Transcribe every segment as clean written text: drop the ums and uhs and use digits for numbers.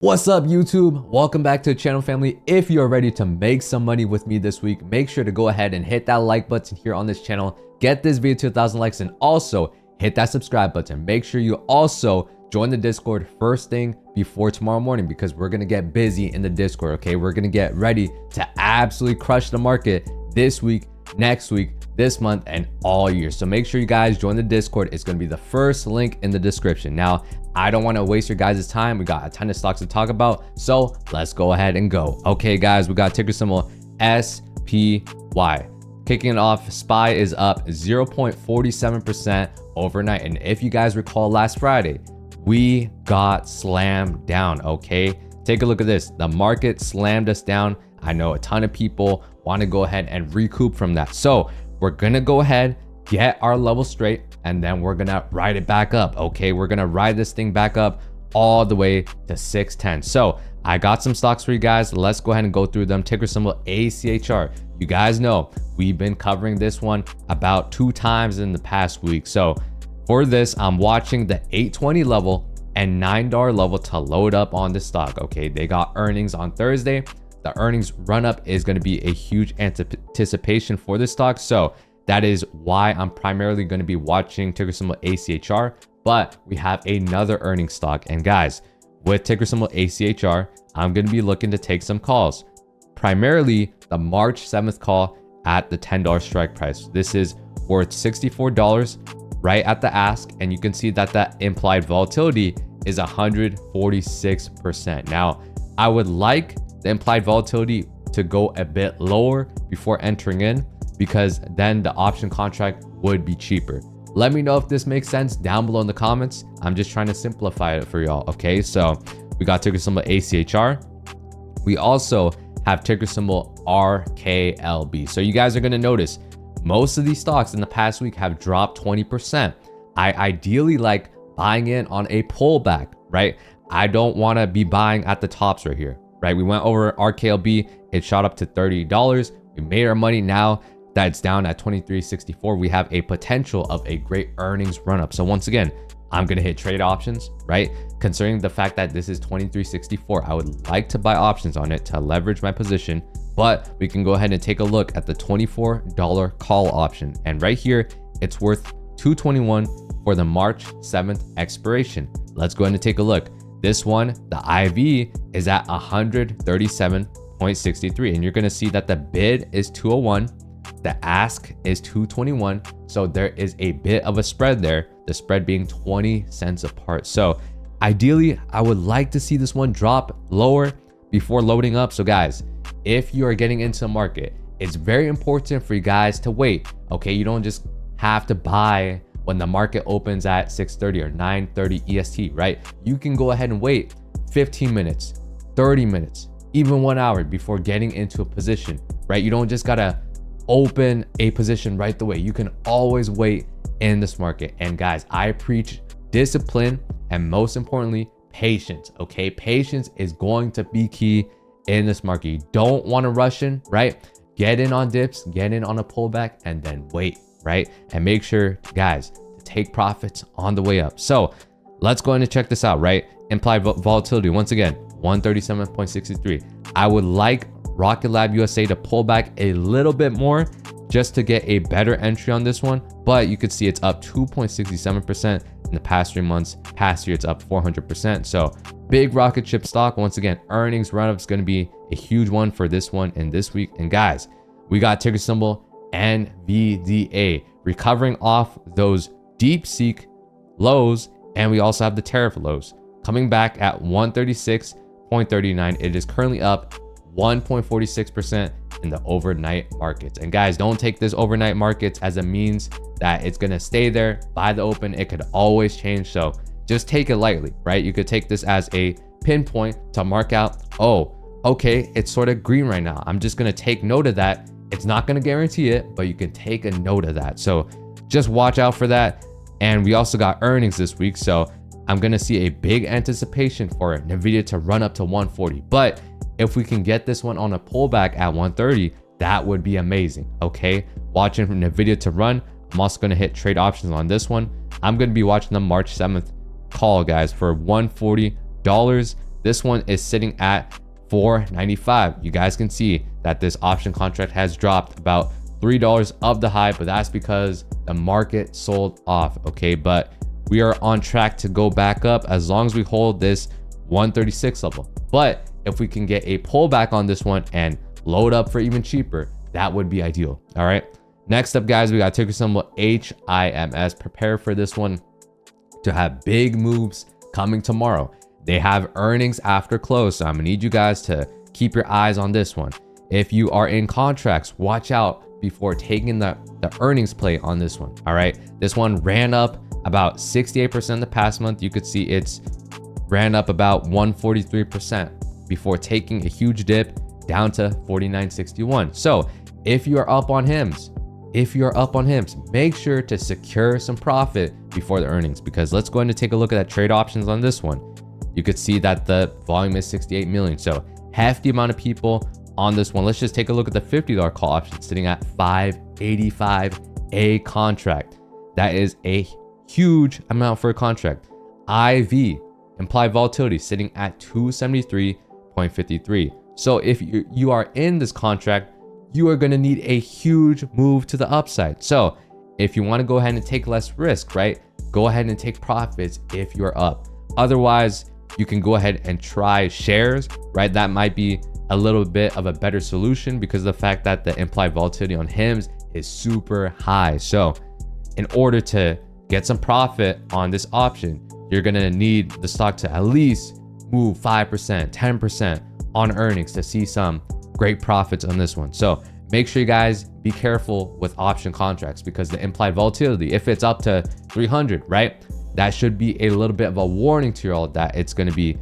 What's up, YouTube? Welcome back to the channel, family. If you're ready to make some money with me this week, make sure to go ahead and hit that like button here on this channel. Get this video to 1,000 likes and also hit that subscribe button. Make sure you also join the Discord first thing before tomorrow morning because we're gonna get busy in the Discord, okay? We're gonna get ready to absolutely crush the market this week, next week, this month, and all year. So make sure you guys join the Discord. It's gonna be the first link in the description. Now, I don't want to waste your guys' time. We got a ton of stocks to talk about, so let's go ahead and go. Okay, guys, we got ticker symbol SPY. Kicking it off, SPY is up 0.47% overnight. And if you guys recall last Friday, we got slammed down, okay? Take a look at this. The market slammed us down. I know a ton of people want to go ahead and recoup from that. So we're going to go ahead, get our level straight, and then we're gonna ride it back up. Okay, we're gonna ride this thing back up all the way to 610. So I got some stocks for you guys. Let's go ahead and go through them. Ticker symbol ACHR. You guys know we've been covering this one about 2 times in the past week. So for this, I'm watching the 820 level and $9 level to load up on the stock. Okay, they got earnings on Thursday. The earnings run up is going to be a huge anticipation for this stock. So that is why I'm primarily going to be watching ticker symbol ACHR, but we have another earnings stock. And guys, with ticker symbol ACHR, I'm going to be looking to take some calls, primarily the March 7th call at the $10 strike price. This is worth $64 right at the ask. And you can see that that implied volatility is 146%. Now, I would like the implied volatility to go a bit lower before entering in, because then the option contract would be cheaper. Let me know if this makes sense down below in the comments. I'm just trying to simplify it for y'all. Okay, so we got ticker symbol ACHR. We also have ticker symbol RKLB. So you guys are going to notice most of these stocks in the past week have dropped 20%. I ideally like buying in on a pullback, right? I don't want to be buying at the tops right here, right? We went over RKLB. It shot up to $30. We made our money. Now that it's down at 23.64, we have a potential of a great earnings run up. So once again, I'm going to hit trade options, right? Considering the fact that this is 23.64, I would like to buy options on it to leverage my position, but we can go ahead and take a look at the $24 call option. And right here, it's worth $221 for the March 7th expiration. Let's go ahead and take a look. This one, the IV is at 137.63. And you're going to see that the bid is 201. The ask is 221. So there is a bit of a spread there, the spread being 20 cents apart. So ideally, I would like to see this one drop lower before loading up. So guys, if you are getting into the market, it's very important for you guys to wait. Okay, you don't just have to buy when the market opens at 6:30 or 9:30 EST, right? You can go ahead and wait 15 minutes, 30 minutes, even 1 hour before getting into a position, right? You don't just gotta open a position right away. You can always wait in this market. And guys, I preach discipline and most importantly, patience. Okay, patience is going to be key in this market. You don't want to rush in, right? Get in on dips, get in on a pullback, and then wait, right? And make sure, guys, to take profits on the way up. So let's go ahead and check this out, right? Implied volatility, once again, 137.63. I would like Rocket Lab USA to pull back a little bit more just to get a better entry on this one. But you could see it's up 2.67% in the past 3 months. Past year, it's up 400%. So big rocket ship stock. Once again, earnings run up is going to be a huge one for this one in this week. And guys, we got ticker symbol NVDA recovering off those deep seek lows. And we also have the tariff lows coming back at 136.39. It is currently up 1.46% in the overnight markets. And guys, don't take this overnight markets as a means that it's going to stay there by the open. It could always change. So just take it lightly, right? You could take this as a pinpoint to mark out, oh, okay, it's sort of green right now. I'm just going to take note of that. It's not going to guarantee it, but you can take a note of that. So just watch out for that. And we also got earnings this week. So I'm going to see a big anticipation for Nvidia to run up to 140. But if we can get this one on a pullback at 130, that would be amazing. Okay, watching from Nvidia to run. I'm also going to hit trade options on this one. I'm going to be watching the March 7th call, guys, for $140 This one is sitting at $4.95. You guys can see that this option contract has dropped about $3 of the high, but that's because the market sold off. Okay, but we are on track to go back up as long as we hold this 136 level. But if we can get a pullback on this one and load up for even cheaper, that would be ideal. All right, next up, guys, we got ticker symbol HIMS. Prepare for this one to have big moves coming tomorrow. They have earnings after close, so I'm gonna need you guys to keep your eyes on this one. If you are in contracts, watch out before taking the earnings play on this one. All right, this one ran up about 68% the past month. You could see it's ran up about 143% before taking a huge dip down to 49.61. So if you are up on HIMS, make sure to secure some profit before the earnings, because let's go ahead and take a look at that trade options on this one. You could see that the volume is 68 million. So hefty amount of people on this one. Let's just take a look at the $50 call option sitting at 585 a contract. That is a huge amount for a contract. IV, implied volatility, sitting at 273.53. So if you are in this contract, you are going to need a huge move to the upside. So if you want to go ahead and take less risk, right, go ahead and take profits if you're up. Otherwise, you can go ahead and try shares, right? That might be a little bit of a better solution because of the fact that the implied volatility on HIMS is super high. So in order to get some profit on this option, you're going to need the stock to at least move 5%, 10% on earnings to see some great profits on this one. So make sure you guys be careful with option contracts, because the implied volatility, if it's up to 300, right, that should be a little bit of a warning to you all that it's going to be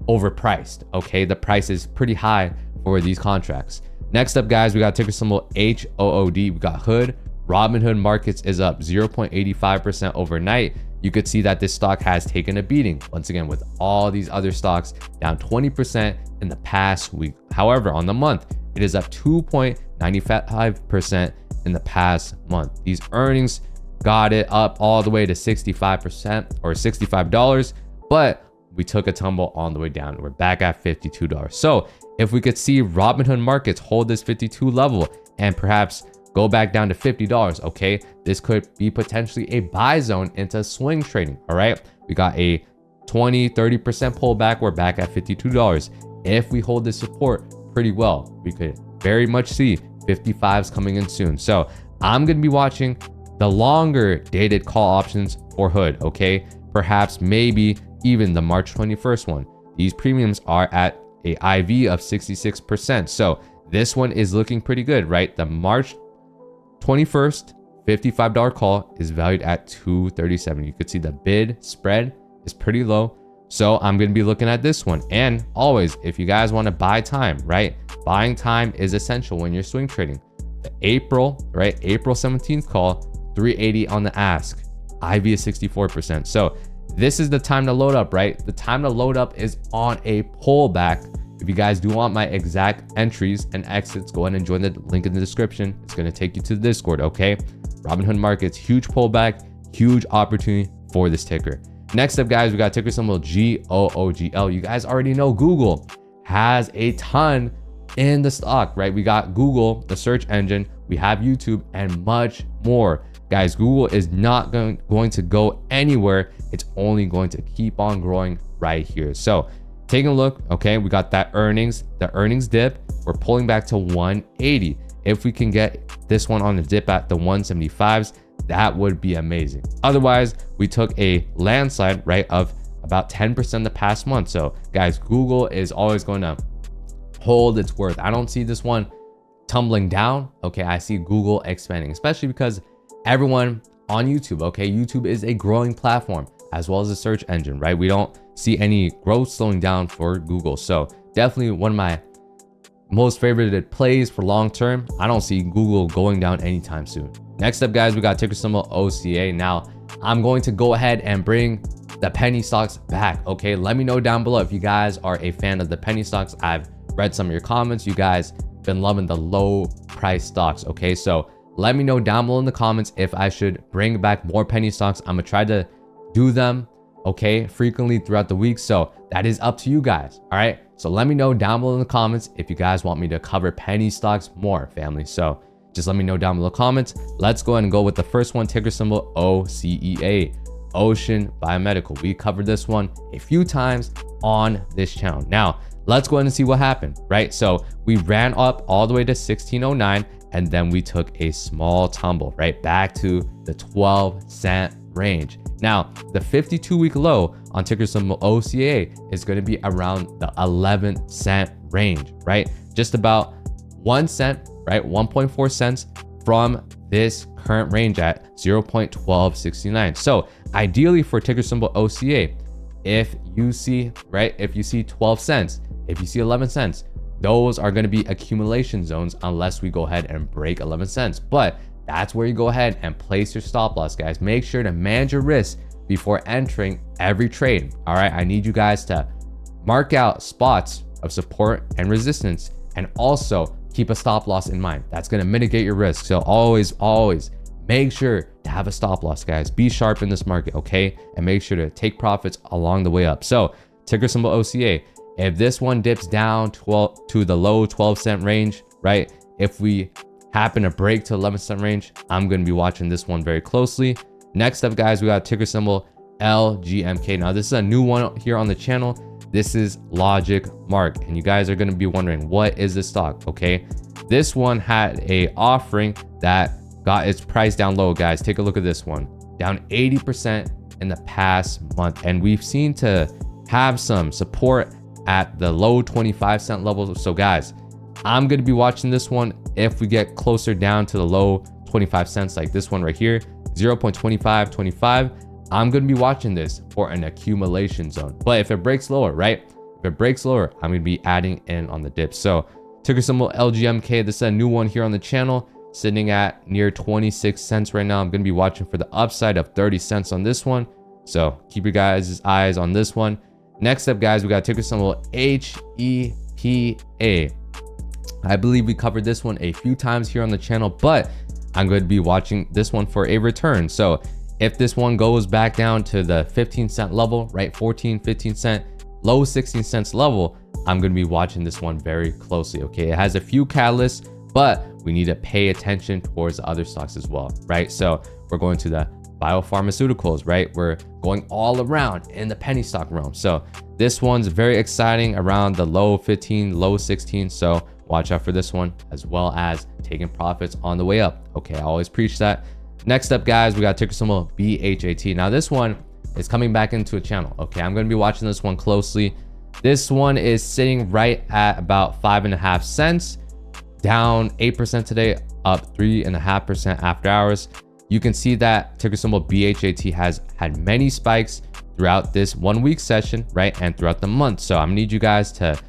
overpriced. Okay, the price is pretty high for these contracts. Next up, guys, we got ticker symbol HOOD. We got Hood. Robinhood Markets is up 0.85% overnight. You could see that this stock has taken a beating once again, with all these other stocks down 20% in the past week. However, on the month, it is up 2.95% in the past month. These earnings got it up all the way to 65% or $65, but we took a tumble on the way down. We're back at $52. So if we could see Robinhood Markets hold this 52 level and perhaps go back down to $50, okay, this could be potentially a buy zone into swing trading. All right, we got a 20-30% pullback. We're back at $52. If we hold this support pretty well, we could very much see 55s coming in soon. So I'm going to be watching the longer dated call options for Hood. Okay, perhaps maybe even the March 21st one. These premiums are at a IV of 66%. So this one is looking pretty good, right? The March 21st $55 call is valued at $237. You could see the bid spread is pretty low. So I'm going to be looking at this one. And always, if you guys want to buy time, right? Buying time is essential when you're swing trading. The April 17th call, 380 on the ask. IV is 64%. So this is the time to load up, right? The time to load up is on a pullback. If you guys do want my exact entries and exits, go ahead and join the link in the description. It's going to take you to the Discord, okay? Robinhood Markets, huge pullback, huge opportunity for this ticker. Next up, guys, we got ticker symbol GOOGL. You guys already know Google has a ton in the stock, right? We got Google, the search engine, we have YouTube, and much more. Guys, Google is not going to go anywhere. It's only going to keep on growing right here. So taking a look, okay, we got that earnings, the earnings dip. We're pulling back to 180. If we can get this one on the dip at the 175s, that would be amazing. Otherwise, we took a landslide, right, of about 10% the past month. So guys, Google is always going to hold its worth. I don't see this one tumbling down. Okay, I see Google expanding, especially because everyone on YouTube, okay, YouTube is a growing platform as well as a search engine, right? We don't see any growth slowing down for Google. So definitely one of my most favorited plays for long term. I don't see Google going down anytime soon. Next up, guys, we got ticker symbol OCA. Now I'm going to go ahead and bring the penny stocks back. Okay, let me know down below if you guys are a fan of the penny stocks. I've read some of your comments. You guys been loving the low price stocks. Okay, so let me know down below in the comments if I should bring back more penny stocks. I'm gonna try to do them okay, frequently throughout the week. So that is up to you guys. All right. So let me know down below in the comments if you guys want me to cover penny stocks more, family. So just let me know down below in the comments. Let's go ahead and go with the first one, ticker symbol OCEA, Ocean Biomedical. We covered this one a few times on this channel. Now, let's go ahead and see what happened, right? So we ran up all the way to 1609, and then we took a small tumble, right? Back to the 12-cent range. Now, the 52-week low on ticker symbol OCA is going to be around the 11-cent range, right? Just about 1 cent, right? 1.4 cents from this current range at 0.1269. So ideally for ticker symbol OCA, if you see, right, if you see 12 cents, if you see 11 cents, those are going to be accumulation zones unless we go ahead and break 11 cents. But that's where you go ahead and place your stop loss, guys. Make sure to manage your risk before entering every trade. All right, I need you guys to mark out spots of support and resistance, and also keep a stop loss in mind. That's going to mitigate your risk. So always make sure to have a stop loss, guys. Be sharp in this market, okay? And make sure to take profits along the way up. So ticker symbol OCA, if this one dips down to the low 12-cent range, right? If we happen to break to 11-cent range, I'm going to be watching this one very closely. Next up, guys, we got ticker symbol LGMK. Now, this is a new one here on the channel. This is Logic Mark, and you guys are going to be wondering, what is this stock? Okay, this one had a offering that got its price down low, guys. Take a look at this one, down 80% in the past month, and we've seen to have some support at the low 25-cent level. So guys, I'm going to be watching this one. If we get closer down to the low 25 cents, like this one right here, 0.2525, I'm going to be watching this for an accumulation zone. But if it breaks lower, right? If it breaks lower, I'm going to be adding in on the dip. So ticker symbol LGMK, this is a new one here on the channel, sitting at near 26 cents right now. I'm going to be watching for the upside of 30 cents on this one. So keep your guys' eyes on this one. Next up, guys, we got ticker symbol HEPA. I believe we covered this one a few times here on the channel, but I'm going to be watching this one for a return. So if this one goes back down to the 15-cent level, right? 14, 15 cent, low 16 cents level, I'm going to be watching this one very closely. Okay. It has a few catalysts, but we need to pay attention towards the other stocks as well, right? So we're going to the biopharmaceuticals, right? We're going all around in the penny stock realm. So this one's very exciting, around the low 15, low 16. So watch out for this one, as well as taking profits on the way up. Okay, I always preach that. Next up, guys, we got ticker symbol BHAT. Now this one is coming back into a channel. Okay, I'm going to be watching this one closely. This one is sitting right at about 5.5 cents, down 8% today, up 3.5% after hours. You can see that ticker symbol BHAT has had many spikes throughout this 1 week session, right? And throughout the month. So I'm gonna need you guys to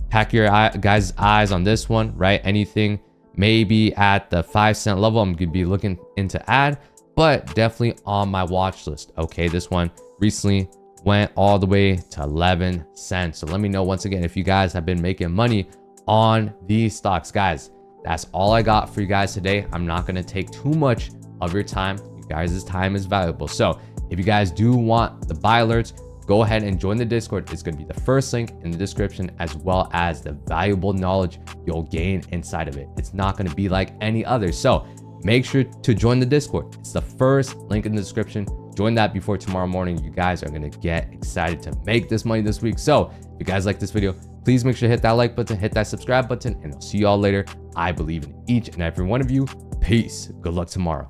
pack your guys' eyes on this one, right? Anything maybe at the 5-cent level, I'm gonna be looking into add, but definitely on my watch list. Okay, this one recently went all the way to 11 cents. So let me know once again if you guys have been making money on these stocks, guys. That's all I got for you guys today. I'm not gonna take too much of your time. You guys' time is valuable. So if you guys do want the buy alerts, go ahead and join the Discord. It's going to be the first link in the description, as well as the valuable knowledge you'll gain inside of it. It's not going to be like any other. So make sure to join the Discord. It's the first link in the description. Join that before tomorrow morning. You guys are going to get excited to make this money this week. So if you guys like this video, please make sure to hit that like button, hit that subscribe button, and I'll see you all later. I believe in each and every one of you. Peace. Good luck tomorrow.